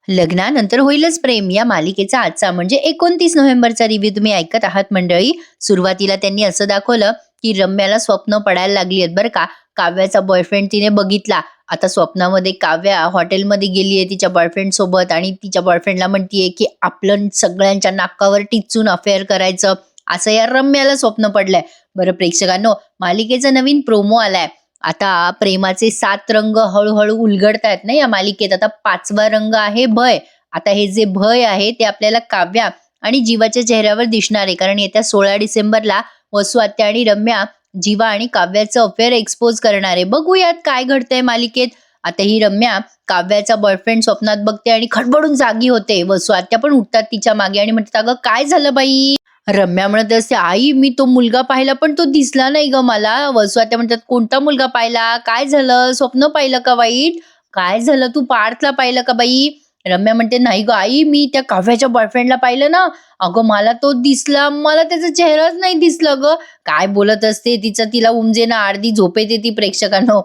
लग्नानंतर होईलच प्रेम या मालिकेचा आजचा म्हणजे 29 नोव्हेंबरचा रिव्ह्यू तुम्ही ऐकत आहात मंडळी. सुरुवातीला त्यांनी असं दाखवलं की रम्याला स्वप्न पडायला लागली आहेत बरं का. काव्याचा बॉयफ्रेंड तिने बघितला. आता स्वप्नामध्ये काव्या हॉटेलमध्ये गेली आहे तिच्या बॉयफ्रेंड सोबत आणि तिच्या बॉयफ्रेंडला म्हणतीये की आपलं सगळ्यांच्या नाकावर टिचून अफेअर करायचं, असं या रम्याला स्वप्न पडलंय. बरं प्रेक्षकांनो, मालिकेचा नवीन प्रोमो आलाय. आता प्रेमाचे 7 रंग हळूहळू उलगडतायत ना या मालिकेत. आता 5वा रंग आहे भय. आता हे जे भय आहे ते आपल्याला काव्या आणि जीवाच्या चेहऱ्यावर दिसणार आहे, कारण येत्या 16 डिसेंबरला वसू आत्या आणि रम्या जीवा आणि काव्याचं अफेअर एक्सपोज करणार आहे. बघूयात काय घडतंय मालिकेत. आता ही रम्या काव्याचा बॉयफ्रेंड स्वप्नात बघते आणि खडबडून जागी होते. वसू आत्या पण उठतात तिच्या मागे आणि म्हणतात, अगं काय झालं बाई. रम्या म्हणत असते, आई मी तो मुलगा पाहिला पण तो दिसला नाही ग मला. वसू आत्या म्हणतात, कोणता मुलगा पाहिला, काय झालं, स्वप्न पाहिलं का वाईट, काय झालं, तू पार्थला पाहिलं का बाई. रम्या म्हणते, नाही ग आई मी त्या काव्याच्या बॉयफ्रेंडला पाहिलं ना, अगं मला तो दिसला, मला त्याचा चेहराच नाही दिसला ग. काय बोलत असते तिचं तिला उमजे ना, अर्धी झोप येते ती प्रेक्षकांनो.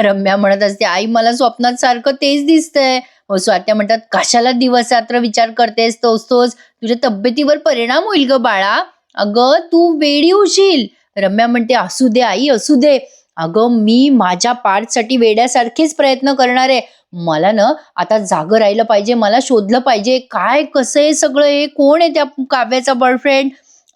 रम्या म्हणत असते, आई मला स्वप्नात सारखं तेच दिसतंय. वसू आत्या म्हणतात, कशाला दिवस रात्र विचार करतेस तोच तोच, तुझ्या तब्येतीवर परिणाम होईल ग बाळा, अगं तू वेडी होशील. रम्या म्हणते, असू दे आई असू दे, अगं मी माझ्या पार्थसाठी वेड्यासारखेच प्रयत्न करणार आहे. मला ना आता जागं राहिलं पाहिजे, मला शोधलं पाहिजे काय कसं आहे सगळं, हे कोण आहे त्या काव्याचा बॉयफ्रेंड.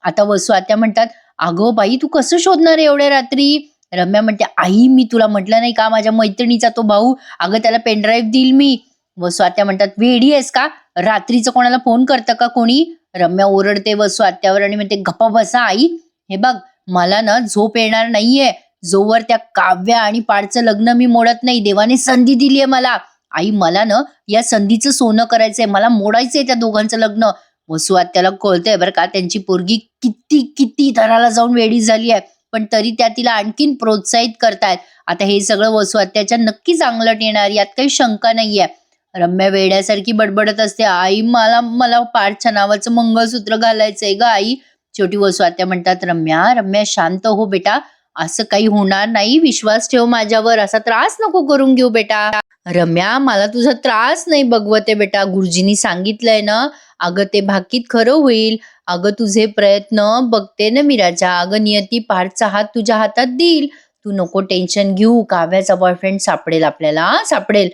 आता वसू आत्या म्हणतात, अगं बाई तू कसं शोधणार आहे एवढ्या रात्री. रम्या म्हणते, आई मी तुला म्हटलं नाही का माझ्या मैत्रिणीचा तो भाऊ, अगं त्याला पेनड्राईव्ह देईल मी. वसू आत्या म्हणतात, वेडी आहेस का, रात्रीचं कोणाला फोन करतं का कोणी. रम्या ओरडते वसू आत्यावर आणि म्हणते, गप्पा बसा आई, हे बघ मला ना झोप येणार नाहीये जोवर त्या काव्या आणि पाडचं लग्न मी मोडत नाही. देवाने संधी दिलीये मला आई, मला ना या संधीचं सोनं करायचंय, मला मोडायचंय त्या दोघांचं लग्न. वसू आत्याला कळतंय बरं का त्यांची पोरगी किती किती थराला जाऊन वेडी झाली आहे, पण तरी त्या तिला आणखीन प्रोत्साहित करतायत. आता हे सगळं वसू आत्याच्या नक्की चांगलं येणार यात काही शंका नाहीये. रम्या वेड्यासारखी बडबडत असते, आई मला मला पार्थच्या नावाचं मंगळसूत्र घालायचंय ग आई. शेवटी वसू आत्या म्हणतात, रम्या रम्या शांत हो बेटा, असं काही होणार नाही, विश्वास ठेव माझ्यावर, असा त्रास नको करून घेऊ बेटा. रम्या मला तुझा त्रास नाही बघवते बेटा, गुरुजींनी सांगितलंय ना, अगं ते भाकीत खरं होईल. अगं तुझे प्रयत्न बघते ना मी राजा, अगं नियती पार्थचा हात तुझ्या हातात देईल, तू नको टेन्शन घेऊ, काव्याचा बॉयफ्रेंड सापडेल आपल्याला, सापडेल.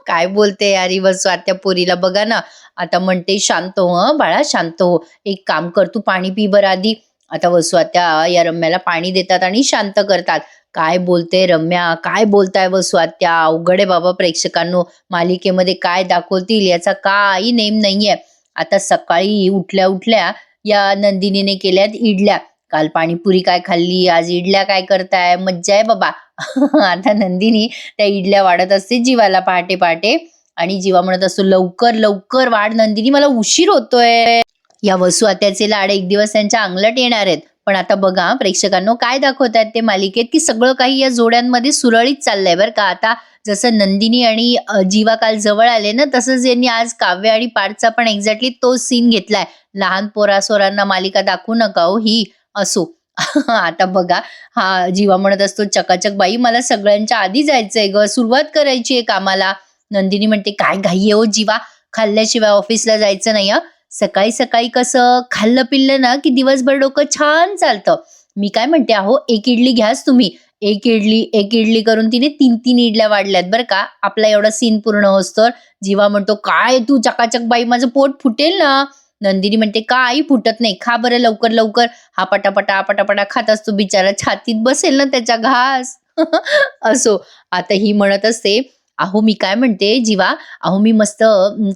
काय बोलते यार ही वसू आत्या पोरीला बघा ना. आता म्हणते, शांत हो हं बाळा शांत हो, एक काम कर तू पाणी पी बरं आधी. आता वसू आत्या या रम्याला पाणी देतात आणि शांत करतात. काय बोलते रम्या, काय बोलताय वसू आत्या, अवघड आहे बाबा प्रेक्षकांनो. मालिकेमध्ये काय दाखवतील याचा काही नेम नाहीये. आता सकाळी उठल्या उठल्या या नंदिनीने केल्यात इडल्या. काल पाणीपुरी काय खाल्ली, आज इडल्या काय करताय, मज्जा आहे बाबा. आता नंदिनी त्या इडल्या वाढत असते जीवाला पहाटे पहाटे आणि जीवा म्हणत असतो, लवकर लवकर वाढ नंदिनी, मला उशीर होतोय. या वसू आत्याचे लाड एक दिवस त्यांच्या अंगलट येणार आहेत. पण आता बघा प्रेक्षकांनो काय दाखवतात ते मालिकेत, की सगळं काही या जोड्यांमध्ये सुरळीत चाललंय बरं का. आता जसं नंदिनी आणि जीवा काल जवळ आले ना, तसंच यांनी आज काव्य आणि पार्थचा पण एक्झॅक्टली तोच सीन घेतलाय. लहान पोरासोरांना मालिका दाखवू नका हो ही, असो. आता बघा, हा जीवा म्हणत असतो, चकाचक बाई मला सगळ्यांच्या आधी जायचंय ग, सुरुवात करायची आहे कामाला. नंदिनी म्हणते, काय घाई आहे हो जीवा, खाल्ल्याशिवाय ऑफिसला जायचं नाही हं. सकाळी सकाळी कसं खाल्लं पिल्लं ना की दिवसभर डोकं छान चालतं. मी काय म्हणते, अहो एक इडली घ्याच तुम्ही. एक इडली करून तिने 3-3 इडल्या वाढल्यात बरं का, आपला एवढा सीन पूर्ण होतोवर. जीवा म्हणतो, काय तू चकाचक बाई, माझं पोट फुटेल ना. नंदिनी म्हणते, का आई फुटत नाही, खा बरं लवकर लवकर. हा पटापटा पटापटा खात असतो बिचारा, छातीत बसेल ना त्याच्या घास. असो. आता ही म्हणत असते, अहो मी काय म्हणते जीवा, अहो मी मस्त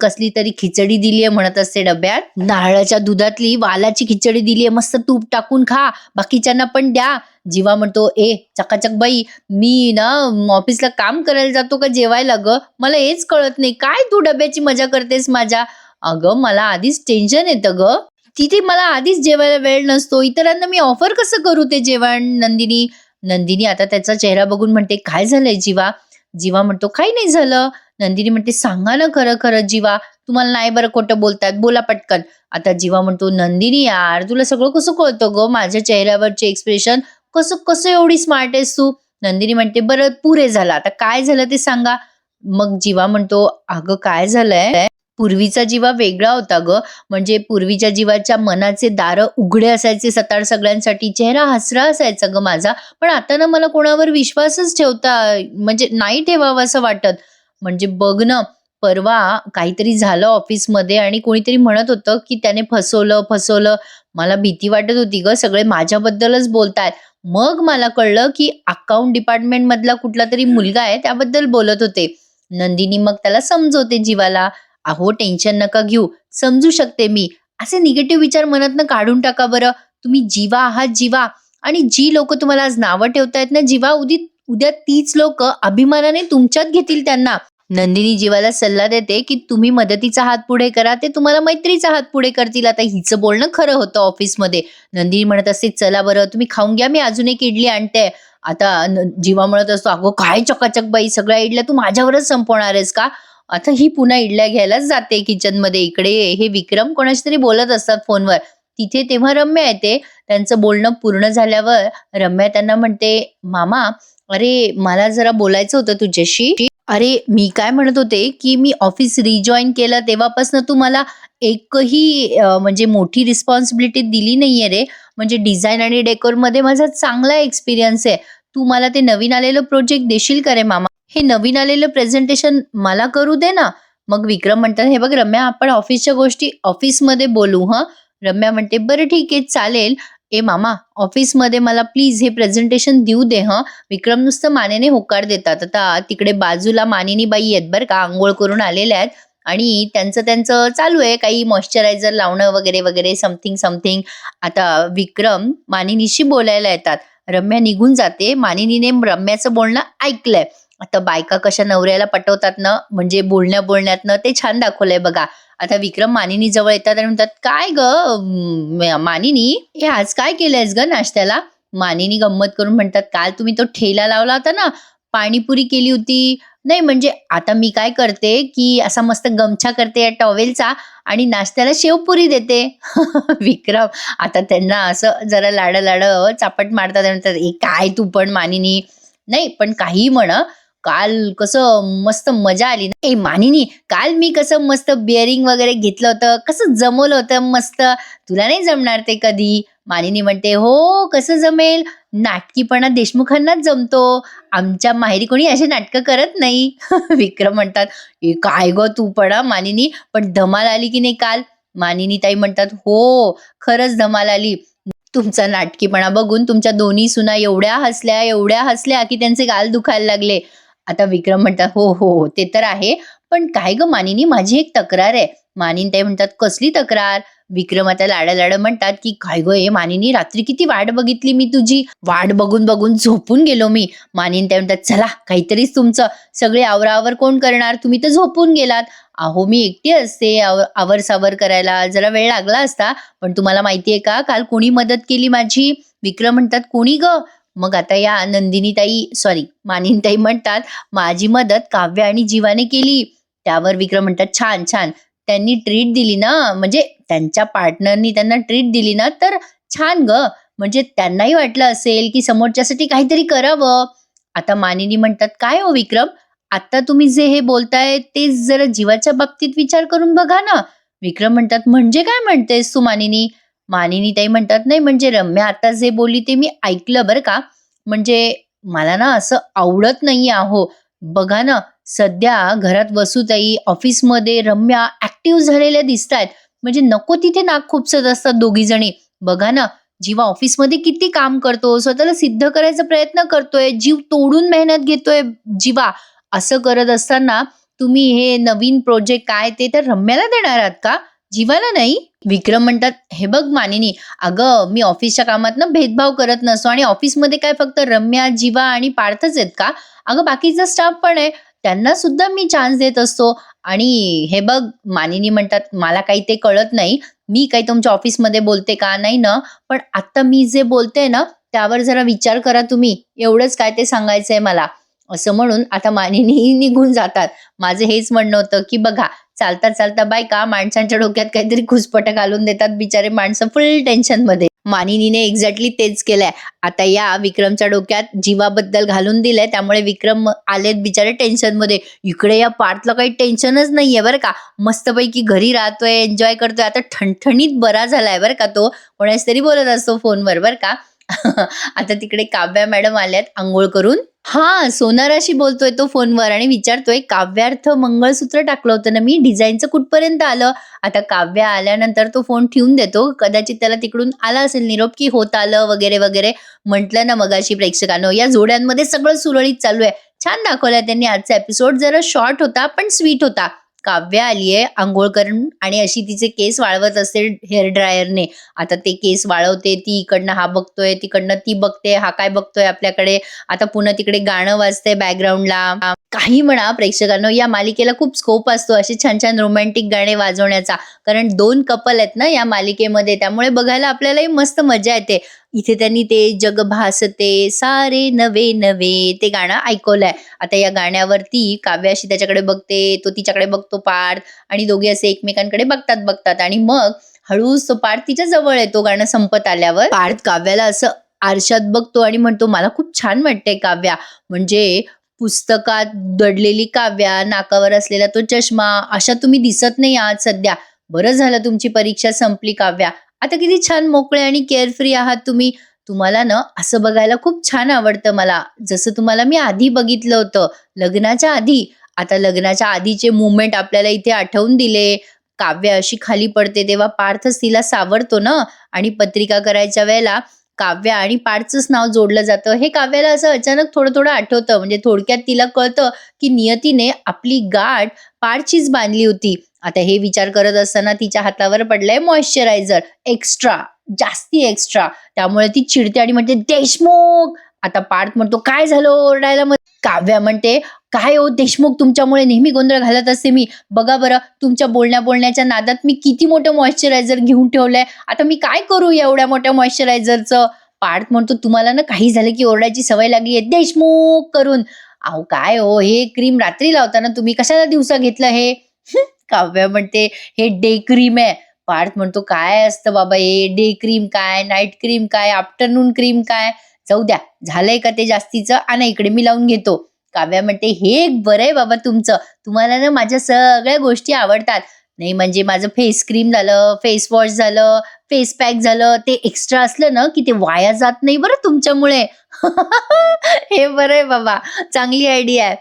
कसली तरी खिचडी दिलीये म्हणत असते डब्यात, नारळाच्या दुधातली वालाची खिचडी दिलीये, मस्त तूप टाकून खा, बाकीच्यांना पण द्या. जीवा म्हणतो, ए चकाचक बाई, मी ना ऑफिसला काम करायला जातो का जेवायला ग, मला हेच कळत नाही, काय तू डब्याची मजा करतेस माझ्या. अगं मला आधीच टेन्शन येतं ग, तिथे मला आधीच जेवायला वेळ नसतो, इतरांना मी ऑफर कसं करू ते जेवण. नंदिनी नंदिनी आता त्याचा चेहरा बघून म्हणते, काय झालंय जीवा. जीवा म्हणतो, काही नाही झालं. नंदिनी म्हणते, सांगा ना खरं खरं जीवा, तुम्हाला नाही बरं खोटं बोलतात, बोला पटकन. आता जीवा म्हणतो, नंदिनी यार तुला सगळं कसं कळतं ग, माझ्या चेहऱ्यावरचे एक्सप्रेशन, कसं कसं एवढी स्मार्ट आहेस तू. नंदिनी म्हणते, बरं पुरे झालं, आता काय झालं ते सांगा. मग जीवा म्हणतो, "अगं काय झालंय? पूर्वीचा जीवा वेगळा होता गं. म्हणजे पूर्वीच्या जीवाच्या मनाचे दारं उघडे असायचे सताड सगळ्यांसाठी. चेहरा हसरा असायचा गं माझा. पण आता ना मला कोणावर विश्वासच म्हणजे नाही ठेवावा असं वाटत." म्हणजे बघ ना, परवा काहीतरी झालं ऑफिसमध्ये आणि कोणीतरी म्हणत होतं, की त्याने फसवलं. मला भीती वाटत होती गं. सगळे माझ्याबद्दलच बोलतायत. मग मला कळलं, की अकाउंट डिपार्टमेंटमधला कुठलातरी मुलगा आहे त्याबद्दल बोलत होते. नंदिनी मग त्याला समजवते जीवाला, "अहो टेन्शन नका घेऊ, समजू शकते मी." असे निगेटिव्ह विचार मनातनं काढून टाका बरं. तुम्ही जीवा आहात जीवा. आणि जी लोकं तुम्हाला आज नावं ठेवतायत ना जीवा, उद्या तीच लोकं अभिमानाने तुमच्यात घेतील त्यांना. नंदिनी जीवाला सल्ला देते, की तुम्ही मदतीचा हात पुढे करा, ते तुम्हाला मैत्रीचा हात पुढे करतील. आता हिचं बोलणं खरं होतं ऑफिसमध्ये. नंदिनी म्हणत असते, "चला बरं तुम्ही खाऊन घ्या, मी अजून एक इडली आणते." आता जीवा म्हणत असतो, "अगं काय चकाचक बाई, सगळ्या इडल्या तू माझ्यावरच संपवणार आहेस का?" आता ही पुन्हा इडल्या घ्यायलाच जाते किचनमध्ये. इकडे हे विक्रम कोणाशी तरी बोलत असतात फोनवर. तिथे तेव्हा रम्या येते. त्यांचं बोलणं पूर्ण झाल्यावर रम्या त्यांना म्हणते, "मामा, अरे मला जरा बोलायचं होतं तुझ्याशी." "अरे मी काय म्हणत होते, की मी ऑफिस रिजॉइन केलं तेव्हापासून तू मला एकही म्हणजे मोठी रिस्पॉन्सिबिलिटी दिली नाहीये रे. म्हणजे डिझाइन आणि डेकोरमध्ये माझा चांगला एक्सपिरियन्स आहे. तू मला ते नवीन आलेलं प्रोजेक्ट देशील का रे मामा? हे नवीन आलेलं प्रेझेंटेशन मला करू दे ना." मग विक्रम म्हणतात, "हे बघ रम्या, आपण ऑफिसच्या गोष्टी ऑफिसमध्ये बोलू हं." रम्या म्हणते, "बरं ठीक आहे चालेल. ए मामा, ऑफिसमध्ये मला प्लीज हे प्रेझेंटेशन देऊ दे हं." विक्रम नुसतं मानेने होकार देतात. आता तिकडे बाजूला मानिनी बाई आहेत बरं का, अंघोळ करून आलेल्या आहेत आणि त्यांचं चालू आहे काही मॉइश्चरायझर लावणं वगैरे, वगैरे समथिंग. आता विक्रम मानिनीशी बोलायला येतात. रम्या निघून जाते. मानिनीने रम्याचं बोलणं ऐकलंय. आता बायका कशा नवऱ्याला पटवतात ना, म्हणजे बोलण्यातनं ते छान दाखवलंय बघा. आता विक्रम मानिनी जवळ येतात आणि म्हणतात, "काय गं मानिनी, हे आज काय केलंयस गं नाश्त्याला?" मानिनी गंमत करून म्हणतात, "काल तुम्ही तो ठेला लावला होता ना, पाणीपुरी केली होती." "नाही म्हणजे आता मी काय करते, की असा मस्त गमछा करते या टॉवेलचा आणि नाश्त्याला शेवपुरी देते." विक्रम आता त्यांना असं जरा लाडं चापट मारतात आणि म्हणतात, "ए काय तू पण मानिनी." "नाही पण काहीही म्हण काल कसं मस्त मजा आली ना." "ए मानिनी, काल मी कसं मस्त बिअरिंग वगैरे घेतलं होतं, कसं जमवलं होतं मस्त. तुला नाही जमणार ते कधी." मानिनी म्हणते, "हो, कसं जमेल? नाटकीपणा देशमुखांनाच जमतो. आमच्या माहेरी कोणी अशी नाटकं करत नाही." विक्रम म्हणतात, "ए काय गं तू पण हां मानिनी, पण धमाल आली की नाही काल?" मानिनी ताई म्हणतात, "हो, खरंच धमाल आली. तुमचा नाटकीपणा बघून तुमच्या दोन्ही सुना एवढ्या हसल्या की त्यांचे गाल दुखायला लागले." आता विक्रम म्हणतात, "हो, ते तर आहे. पण काय गं मानिनी, माझी एक तक्रार आहे." मानिनीताई म्हणतात, "कसली तक्रार?" विक्रम आता लाड म्हणतात, की "काय गं हे मानिनी, रात्री किती वाट बघितली मी तुझी. वाट बघून झोपून गेलो मी." मानिनीताई म्हणतात, "चला काहीतरीच तुमचं. सगळे आवराआवर कोण करणार? तुम्ही तर झोपून गेलात." "अहो मी एकटी असते आवरसावर करायला. जरा वेळ लागला असता. पण तुम्हाला माहितीये का काल कोणी मदत केली माझी?" विक्रम म्हणतात, "कोणी गं?" मग आता या मानिनीताई म्हणतात, "माझी मदत काव्य आणि जीवाने केली." त्यावर विक्रम म्हणतात, "छान. त्यांनी ट्रीट दिली ना, म्हणजे त्यांच्या पार्टनरनी त्यांना ट्रीट दिली ना, तर छान गं. म्हणजे त्यांनाही वाटलं असेल, की समोरच्यासाठी काहीतरी करावं." आता मानिनी म्हणतात, "काय हो विक्रम, आता तुम्ही जे हे बोलताय तेच जरा जीवाच्या बाबतीत विचार करून बघा ना." विक्रम म्हणतात, "म्हणजे काय म्हणतेस तू मानिनी?" मानिनीताई म्हणतात, "नाही म्हणजे रम्या आता जे बोलली ते मी ऐकलं बरं का. म्हणजे मला ना असं आवडत नाहीये अहो. बघा ना, सध्या घरात वसुताई, ऑफिसमध्ये रम्या ॲक्टिव्ह झालेल्या दिसतायत. म्हणजे नको तिथे नाक खुपसत असतात दोघी जणी. बघा ना, जीवा ऑफिसमध्ये किती काम करतो, स्वतःला सिद्ध करायचा प्रयत्न करतोय, जीव तोडून मेहनत घेतोय जीवा. असं करत असताना तुम्ही हे नवीन प्रोजेक्ट काय ते तर रम्याला देणार आहात का? जीवाला नाही?" विक्रम म्हणतात, "हे बघ मानिनी, अगं मी ऑफिसच्या कामात ना भेदभाव करत नसतो आणि ऑफिसमध्ये काय फक्त रम्या, जीवा आणि पार्थच आहेत का? अगं बाकीचा स्टाफ पण आहे. त्यांना सुद्धा मी चान्स देत असतो. आणि हे बघ," मानिनी म्हणतात, "मला काही ते कळत नाही. मी काही तुमच्या ऑफिसमध्ये बोलते का? नाही ना. पण आता मी जे बोलते ना, त्यावर जरा विचार करा तुम्ही. एवढंच काय ते सांगायचंय मला." असं म्हणून आता मानिनी निघून जातात. माझं हेच म्हणणं होतं, की बघा चालता बायका माणसांच्या डोक्यात काहीतरी खुसपटं घालून देतात. बिचारे माणसं फुल टेन्शनमध्ये. मानिनीने एक्झॅक्टली तेच केलंय. आता या विक्रमच्या डोक्यात जीवाबद्दल घालून दिलंय, त्यामुळे विक्रम आलेत बिचारे टेन्शनमध्ये. इकडे या पार्थला काही टेन्शनच नाहीये बरं का. मस्तपैकी घरी राहतोय, एन्जॉय करतोय. आता ठणठणीत बरा झालाय बरं का तो. कोणाशी तरी बोलत असतो फोनवर बरं का. आता तिकडे काव्या मॅडम आल्यात अंघोळ करून. हां, सोनाराशी बोलतोय तो फोनवर आणि विचारतोय, "काव्यार्थ मंगळसूत्र टाकलं होतं ना मी, डिझाईनचं कुठपर्यंत आलं?" आता काव्या आल्यानंतर तो फोन ठेवून देतो. कदाचित त्याला तिकडून आला असेल निरोप, की होत आलं वगैरे, वगैरे. म्हटलं ना मगाशी प्रेक्षकांनो, या जोड्यांमध्ये सगळं सुरळीत चालू आहे. छान दाखवलाय त्यांनी आजचा एपिसोड. जरा शॉर्ट होता, पण स्वीट होता. काव्या आलीये अंघोळ करून आणि अशी तिचे केस वाळवत असते हेअर ड्रायरने. आता ते केस वाळवते ती, इकडनं हा बघतोय, तिकडनं ती बघते, हा काय बघतोय आपल्याकडे. आता पुन्हा तिकडे गाणं वाजतंय बॅकग्राऊंडला. काही म्हणा प्रेक्षकांनो, या मालिकेला खूप स्कोप असतो असे छान छान रोमॅन्टिक गाणे वाजवण्याचा. कारण 2 कपल आहेत ना या मालिकेमध्ये, त्यामुळे बघायला आपल्यालाही मस्त मजा येते. इथे त्यांनी ते जग भासते सारे नवे नवे ते गाणं ऐकवलंय. आता या गाण्यावरती काव्य अशी त्याच्याकडे बघते, तो तिच्याकडे बघतो पार्थ, आणि दोघे असे एकमेकांकडे बघतात बघतात आणि मग हळूच तो पार्थ तिच्या जवळ येतो गाणं संपत आल्यावर. पार्थ काव्याला असं आरशात बघतो आणि म्हणतो, "मला खूप छान वाटतंय काव्या." म्हणजे पुस्तकात दडलेली काव्या, नाकावर असलेला तो चष्मा, अशा तुम्ही दिसत नाही आज सध्या. बरं झालं तुमची परीक्षा संपली काव्या. आता किती छान मोकळे आणि केअरफ्री आहात तुम्ही. तुम्हाला ना असं बघायला खूप छान आवडतं मला. जसं तुम्हाला मी आधी बघितलं होतं, लग्नाच्या आधी. आता लग्नाच्या आधीचे मोमेंट आपल्याला इथे आठवून दिले. काव्य अशी खाली पडते तेव्हा पार्थच तिला सावरतो ना, आणि पत्रिका करायच्या वेळेला काव्य आणि पार्थचंच नाव जोडलं जातं. हे काव्याला असं अचानक थोडं-थोडं आठवतं. म्हणजे थोडक्यात तिला कळतं, की नियतीने आपली गाठ पार्थचीच बांधली होती. आता हे विचार करत असताना तिच्या हातावर पडलंय मॉइश्चरायझर एक्स्ट्रा, जास्ती एक्स्ट्रा. त्यामुळे ती चिडते आणि म्हणते, "देशमुख!" आता पार्थ म्हणतो, "काय झालं ओरडायला?" मग काव्या म्हणते, "काय हो देशमुख, तुमच्यामुळे नेहमी गोंधळ घालत असते मी. बघा बरं, तुमच्या बोलण्याच्या नादात मी किती मोठं मॉइश्चरायझर घेऊन ठेवलंय. आता मी काय करू एवढ्या मोठ्या मॉइश्चरायझरचं?" पार्थ म्हणतो, "तुम्हाला ना काही झालं की ओरडायची सवय लागली आहे देशमुख करून. अहो काय हो, हे क्रीम रात्री लावताना तुम्ही कशाला दिवसा घेतलं हे?" काव्या म्हणते, "हे डे क्रीम आहे." पार्थ म्हणतो, "काय असतं बाबा हे डे क्रीम काय, नाईट क्रीम काय, आफ्टरनून क्रीम काय? जाऊ द्या, झालंय का ते जास्तीचं, आणा इकडे मी लावून घेतो." काव्या म्हणते, "हे एक बरं आहे बाबा तुमचं. तुम्हाला ना माझ्या सगळ्या गोष्टी आवडतात. नाही म्हणजे माझं फेस क्रीम झालं, फेस वॉश झालं, फेस पॅक झालं, ते एक्स्ट्रा असलं ना की ते वाया जात नाही बरं तुमच्यामुळे." हे बरं आहे बाबा, चांगली आयडिया आहे.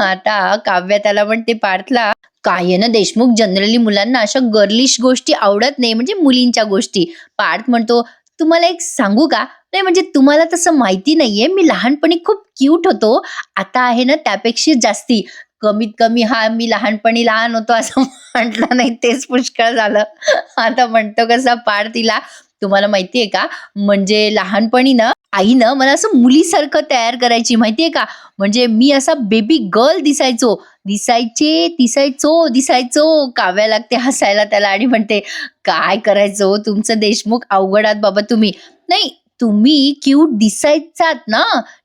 आता काव्य त्याला म्हणते पार्थला, "काय आहे ना देशमुख, जनरली मुलांना अशा गर्लिश गोष्टी आवडत नाही, म्हणजे मुलींच्या गोष्टी." पार्थ म्हणतो, "तुम्हाला एक सांगू का? नाही म्हणजे तुम्हाला तसं माहिती नाहीये, मी लहानपणी खूप क्यूट होतो. आता आहे ना त्यापेक्षा जास्ती. कमीत कमी हा मी लहानपणी लहान होतो असं म्हटलं नाही तेच पुष्कळ झालं." आता म्हणतो कसा पार्थ तिला, "तुम्हाला माहितीये का, म्हणजे लहानपणी ना आईनं मला असं मुलीसारखं तयार करायची माहितीये का? म्हणजे मी असा बेबी गर्ल दिसायचो. दिसायचो." काव्या लागते हसायला त्याला आणि म्हणते, "काय करायचं हो तुमचं देशमुख, अवघड आहात बाबा तुम्ही. नाही, तुम्ही क्यूट दिसायचात ना,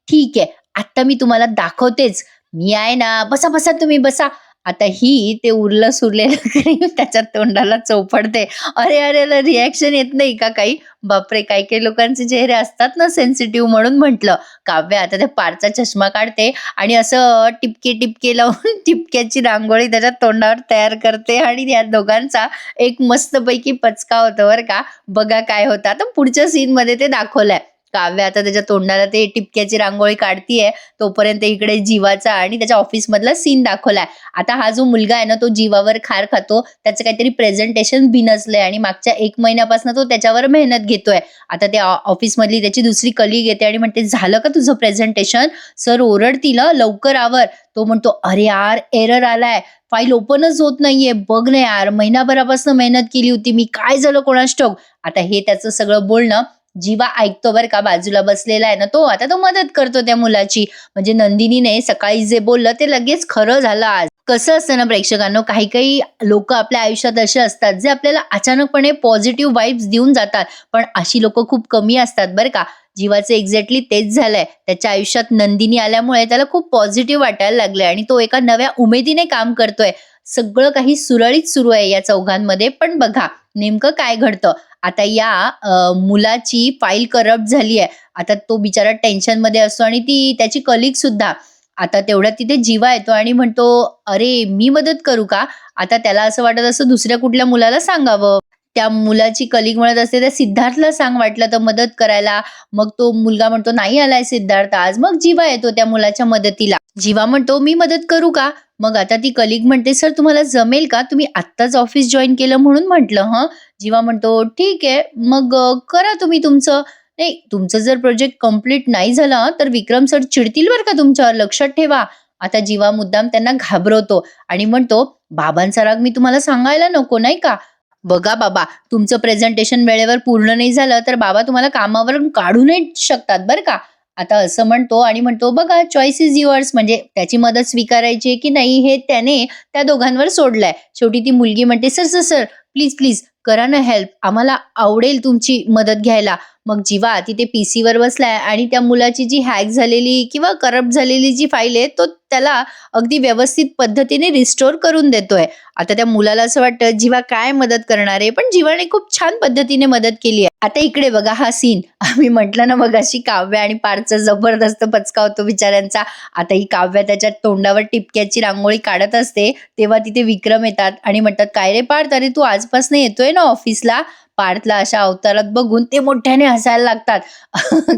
ठीक आहे. आता मी तुम्हाला दाखवतेच. मी आहे ना, बसा, बसा तुम्ही बसा." आता ही ते उरलं सुरलेलं क्रीम त्याच्या तोंडाला चोपडते. अरे, अरे, अरे, रिएक्शन येत नाही का काही? बापरे! काही-काही लोकांचे चेहरे असतात ना सेन्सिटिव्ह, म्हणून म्हटलं. काव्य आता त्या पारचा चष्मा काढते आणि असं टिपके-टिपके लावून टिपक्याची रांगोळी त्याच्या तोंडावर तयार करते आणि या दोघांचा एक मस्तपैकी पचका होतो बरं का. बघा काय होतं. आता पुढच्या सीनमध्ये ते दाखवलंय. काव्य आता त्याच्या तोंडाला ते टिपक्याची रांगोळी काढतीये, तोपर्यंत इकडे जीवाचा आणि त्याच्या ऑफिसमधला सीन दाखवलाय. आता हा जो मुलगा आहे ना, तो जीवावर खार खातो. त्याचं काहीतरी प्रेझेंटेशन बिनसलंय आणि मागच्या 1 महिन्यापासून तो त्याच्यावर मेहनत घेतोय. आता त्या ऑफिसमधली त्याची दुसरी कलीग येते आणि म्हणते, "झालं का तुझं प्रेझेंटेशन?" सर ओरडतील, "लवकर आवर." तो म्हणतो, "अरे यार, एरर आलाय. फाईल ओपनच होत नाहीये. बघ ना यार, महिनाभरापासून मेहनत केली होती मी. काय झालं कोणास ठाऊक." आता हे त्याचं सगळं बोलणं जीवा ऐकतो बरं का, बाजूला बसलेला आहे ना तो. आता तो मदत करतो त्या मुलाची. म्हणजे नंदिनीने सकाळी जे बोललं ते लगेच खरं झालं आज. कसं असतं ना प्रेक्षकांनो, काही-काही लोकं आपल्या आयुष्यात असे असतात, जे आपल्याला अचानकपणे पॉझिटिव्ह वाइब्स देऊन जातात. पण अशी लोकं खूप कमी असतात बरं का. जीवाचं एक्झॅक्टली तेच झालंय. त्याच्या आयुष्यात नंदिनी आल्यामुळे त्याला खूप पॉझिटिव्ह वाटायला लागलंय आणि तो एका नव्या उमेदीने काम करतोय. सगळं काही सुरळीत सुरू आहे या चौघांमध्ये. पण बघा, नेमकं काय घडतं. आता या मुलाची फाईल करप्ट झाली आहे. आता तो बिचारा टेन्शनमध्ये असतो आणि ती त्याची कलीग सुद्धा. आता तेवढ्यात तिथे जीवा येतो आणि म्हणतो, "अरे, मी मदत करू का?" आता त्याला असं वाटत असतं दुसऱ्या कुठल्या मुलाला सांगावं. त्या मुलाची कलीग म्हणत असते, "त्या सिद्धार्थला सांग वाटलं तर मदत करायला." मग तो मुलगा म्हणतो, "नाही आलाय सिद्धार्थ आज." मग जीवा येतो त्या मुलाच्या मदतीला. जीवा म्हणतो, "मी मदत करू का?" मग आता ती कलीग म्हणते, "सर तुम्हाला जमेल का? तुम्ही आत्ताच ऑफिस जॉइन केलं म्हणून म्हटलं हं." जीवा म्हणतो, "ठीक आहे, मग करा तुम्ही तुमचं." नाही, तुमचं जर प्रोजेक्ट कंप्लीट नाही झाला, तर विक्रम सर चिडतील बरं का तुमच्यावर, लक्षात ठेवा. आता जीवा मुद्दाम त्यांना घाबरवतो आणि म्हणतो, "बाबांचा राग मी तुम्हाला सांगायला नको, नाही का? बघा बाबा, तुमचं प्रेझेंटेशन वेळेवर पूर्ण नाही झालं, तर बाबा तुम्हाला कामावरून काढूनही शकतात बरं का." आता असं म्हणतो आणि म्हणतो, "बघा, चॉईस इज युअर्स." म्हणजे त्याची मदत स्वीकारायची की नाही हे त्याने त्या दोघांवर सोडलंय. शेवटी ती मुलगी म्हणते, "sir, sir, sir, please, please करा ना हेल्प. आम्हाला आवडेल तुमची मदत घ्यायला." मग जीवा तिथे पीसीवर बसलाय आणि त्या मुलाची जी हॅक झालेली किंवा करप्ट झालेली जी फाईल आहे, तो त्याला अगदी व्यवस्थित पद्धतीने रिस्टोर करून देतोय. आता त्या मुलाला असं वाटतं जीवा काय मदत करणार आहे, पण जीवाने खूप छान पद्धतीने मदत केली आहे. आता इकडे बघा हा सीन आम्ही म्हटलं ना मग अशी काव्य आणि पार्थचा जबरदस्त पचका होतो बिचाऱ्यांचा. आता ही काव्य त्याच्या तोंडावर टिपक्याची रांगोळी काढत असते, तेव्हा तिथे विक्रम येतात आणि म्हणतात, "काय रे पार्थ, अरे तू आजपासून येतोय ना ऑफिसला?" पार्थला अशा अवतारात बघून ते मोठ्याने हसायला लागतात.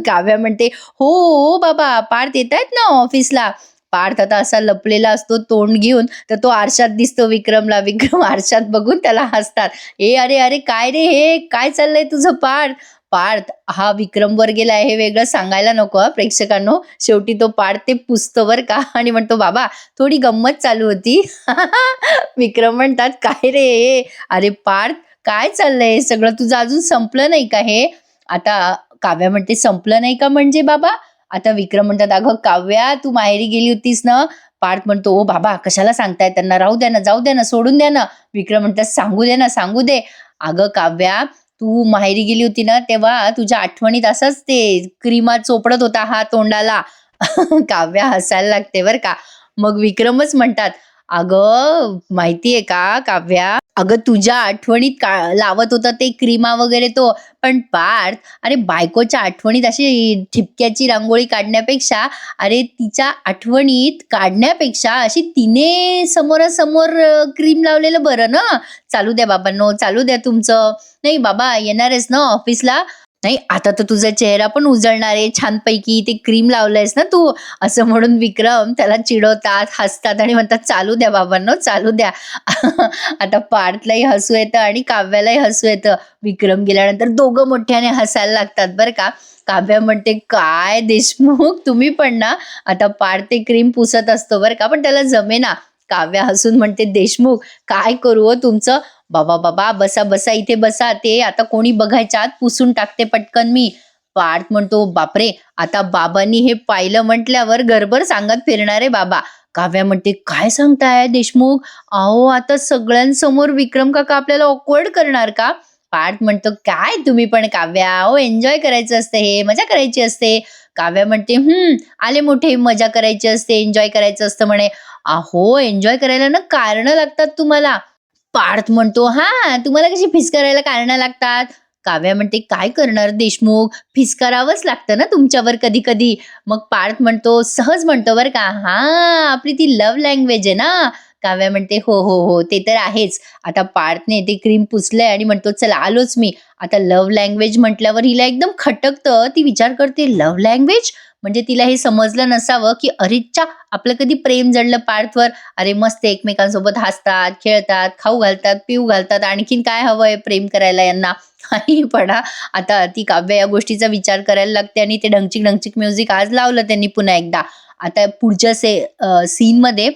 काव्या म्हणते, "हो, हो बाबा, पार्थ येतायत ना ऑफिसला." पार्थ आता असा लपलेला असतो तोंड घेऊन, तर तो आरशात दिसतो विक्रमला. विक्रम आरशात बघून त्याला हसतात. "ए अरे, अरे काय रे हे? काय चाललंय तुझं पार्थ?" पार्थ हा विक्रमवर गेलाय हे वेगळं सांगायला नको हां प्रेक्षकांनो. शेवटी तो पार्थ ते पुसतो बरं का आणि म्हणतो, "बाबा थोडी गंमत चालू होती." विक्रम म्हणतात, "काय रे हे? अरे पार्थ काय चाललंय हे सगळं? तुझं अजून संपलं नाही का हे?" आता काव्या म्हणते, "संपलं नाही का म्हणजे बाबा?" आता विक्रम म्हणतात, "अगं काव्या, तू माहेरी गेली होतीस ना?" पार्थ म्हणतो, "ओ बाबा कशाला सांगताय त्यांना? राहू द्या ना, जाऊ द्या ना, सोडून द्या ना." विक्रम म्हणतात, "सांगू दे ना, सांगू दे." "अगं काव्या, तू माहेरी गेली होती ना, तेव्हा तुझ्या आठवणीत असंच ते क्रीमा चोपडत होता हा तोंडाला." काव्या हसायला लागते बरं का. मग विक्रमच म्हणतात, "अगं माहितीये का काव्या, अगं तुझ्या आठवणीत लावत होता ते क्रीमा वगैरे तो. पण पार्थ, अरे बायकोच्या आठवणीत अशी ठिपक्याची रांगोळी काढण्यापेक्षा, अरे तिच्या आठवणीत काढण्यापेक्षा अशी तिने समोरासमोर क्रीम लावलेलं बरं ना. चालू द्या बाबांनो, चालू द्या तुमचं. नाही बाबा येणार आहेस ना ऑफिसला? नाही आता तर तुझा चेहरा पण उजळणार आहे छानपैकी. ते क्रीम लावलंयस ना तू." असं म्हणून विक्रम त्याला चिडवतात, हसतात आणि म्हणतात, "चालू द्या बाबांनो, चालू द्या." आता पार्थलाही हसू येतं आणि काव्यालाही हसू येतं. विक्रम गेल्यानंतर दोघं मोठ्याने हसायला लागतात बरं का. काव्या म्हणते, "काय देशमुख तुम्ही पण ना." आता पार्थ ते क्रीम पुसत असतो बरं का, पण त्याला जमेना. काव्या हसून म्हणते, "देशमुख काय करू हो तुमचं? बाबा, बाबा, बसा, बसा, इथे बसा. ते आता कोणी बघायच्या आत पुसून टाकते पटकन मी." पार्थ म्हणतो, "बापरे! आता बाबांनी हे पाहिलं म्हटल्यावर घरभर सांगत फिरणार आहे बाबा." काव्या म्हणते, "काय सांगताय देशमुख? अहो आता सगळ्यांसमोर विक्रम काका आपल्याला ऑकवर्ड करणार का?" पार्थ म्हणतो, "काय तुम्ही पण काव्या, अहो एन्जॉय करायचं असतं हे, मजा करायची असते." काव्या म्हणते, आले मोठे मजा करायची असते, एन्जॉय करायचं असतं म्हणे." "अहो एन्जॉय करायला ना कारणं लागतात तुम्हाला." पार्थ म्हणतो, "हां, तुम्हाला कशी फिस्कारायला कारणं लागतात?" काव्या म्हणते, "काय करणार देशमुख? फिस्कारावंच लागतं ना तुमच्यावर कधी-कधी." मग पार्थ म्हणतो, सहज म्हणतो बरं का, "हां, आपली ती लव्ह लँग्वेज आहे ना." काव्या म्हणते, "हो, हो, हो, ते तर आहेच." आता पार्थने ते क्रीम पुसलंय आणि म्हणतो, "चला आलोच मी." आता लव्ह लँग्वेज म्हटल्यावर हिला एकदम खटकतं. ती विचार करते, लव्ह लँग्वेज? म्हणजे तिला हे समजलं नसावं, की अरेच्चा! आपलं कधी प्रेम जडलं पार्थवर. अरे मस्त एकमेकांसोबत हसतात, खेळतात, खाऊ घालतात, पिऊ घालतात. आणखीन काय हवंय प्रेम करायला यांना? काहीही पडा. आता ती काव्य या गोष्टीचा विचार करायला लागते आणि ते ढंगचिक ढंगचिक म्युझिक आज लावलं त्यांनी पुन्हा एकदा. आता पुढच्या सीनमध्ये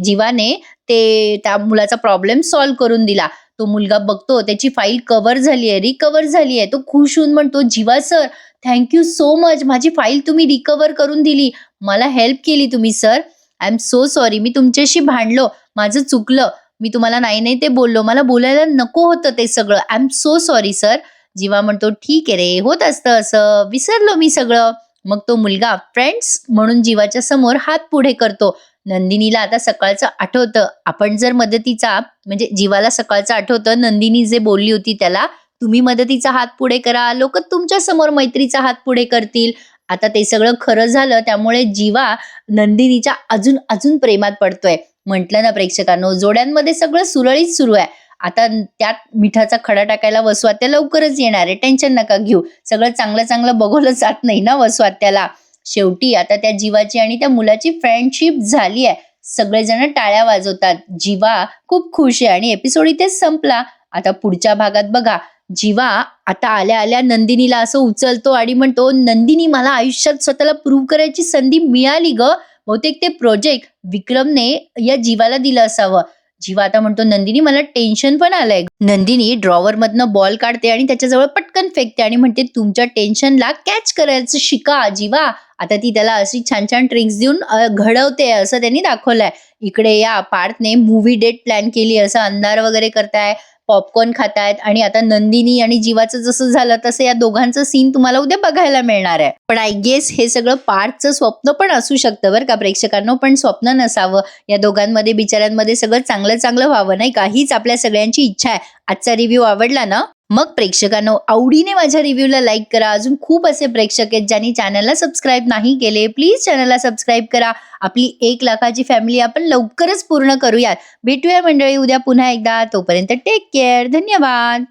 जीवाने त्या मुलाचा प्रॉब्लेम सॉल्व्ह करून दिला. तो मुलगा बघतो त्याची फाईल कव्हर झाली आहे, रिकव्हर झाली आहे. तो खुश होऊन म्हणतो, "Jeeva sir, thank you so much. माझी फाईल तुम्ही रिकव्हर करून दिली. मला हेल्प केली तुम्ही sir. I am so sorry. मी तुमच्याशी भांडलो. माझं चुकलं. मी तुम्हाला नाही, नाही ते बोललो. मला बोलायला नको होतं ते सगळं. I am so sorry sir." Jeeva म्हणतो, "ठीक आहे रे, होत असतं असं. विसरलो मी सगळं." मग तो मुलगा फ्रेंड्स म्हणून जीवाच्या समोर हात पुढे करतो. नंदिनीला आता सकाळचं आठवतं. आपण जर मदतीचा म्हणजे जीवाला सकाळचं आठवतं नंदिनी जे बोलली होती त्याला, तुम्ही मदतीचा हात पुढे करा, लोक तुमच्या समोर मैत्रीचा हात पुढे करतील. आता ते सगळं खरं झालं त्यामुळे जीवा नंदिनीच्या अजून अजून प्रेमात पडतोय. म्हटलं ना प्रेक्षकांनो, जोड्यांमध्ये सगळं सुरळीत सुरू आहे. आता त्यात मिठाचा खडा टाकायला वसुआत्या लवकरच येणार आहे, टेन्शन नका घेऊ. सगळं चांगलं चांगलं बघवलं जात नाही ना वसुआत्याला. शेवटी आता त्या जीवाची आणि त्या मुलाची फ्रेंडशिप झाली आहे. सगळेजण टाळ्या वाजवतात. जीवा खूप खुश आहे आणि एपिसोड इथेच संपला. आता पुढच्या भागात बघा, जीवा आता आल्या आल्या नंदिनीला असं उचलतो आणि म्हणतो, नंदिनी मला आयुष्यात स्वतःला प्रूव्ह करायची संधी मिळाली ग. बहुतेक ते प्रोजेक्ट विक्रमने या जीवाला दिलं असावं. जीवा आता म्हणतो, नंदिनी मला टेन्शन पण आलंय. नंदिनी ड्रॉवर मधनं बॉल काढते आणि त्याच्याजवळ पटकन फेकते आणि म्हणते, तुमच्या टेन्शनला कॅच करायचं शिका जीवा. आता ती त्याला अशी छान छान ट्रिक्स देऊन घडवते असं त्यांनी दाखवलंय. इकडे या पार्थने मूवी डेट प्लॅन केली, असं अंधार वगैरे करताय, पॉपकॉर्न खातायत आणि आता नंदिनी आणि जीवाचं जसं झालं तसं या दोघांचं सीन तुम्हाला उद्या बघायला मिळणार आहे. पण आय गेस हे सगळं पार्थचं स्वप्न पण असू शकतं बरं का प्रेक्षकांनो, पण स्वप्न नसावं. या दोघांमध्ये बिचाऱ्यांमध्ये सगळं चांगलं चांगलं व्हावं नाही का, हीच आपल्या सगळ्यांची इच्छा आहे. आजचा रिव्ह्यू आवडला ना? मग प्रेक्षकांनो, आवडीने माझ्या रिव्ह्यूला लाईक करा. अजून खूप असे प्रेक्षक आहेत ज्यांनी चॅनलला सबस्क्राईब नाही केले, प्लीज चॅनलला सबस्क्राईब करा. आपली 1 लाखाची फॅमिली आपण लवकरच पूर्ण करूयात. भेटूया मंडळी उद्या पुन्हा एकदा. तोपर्यंत टेक केअर. धन्यवाद.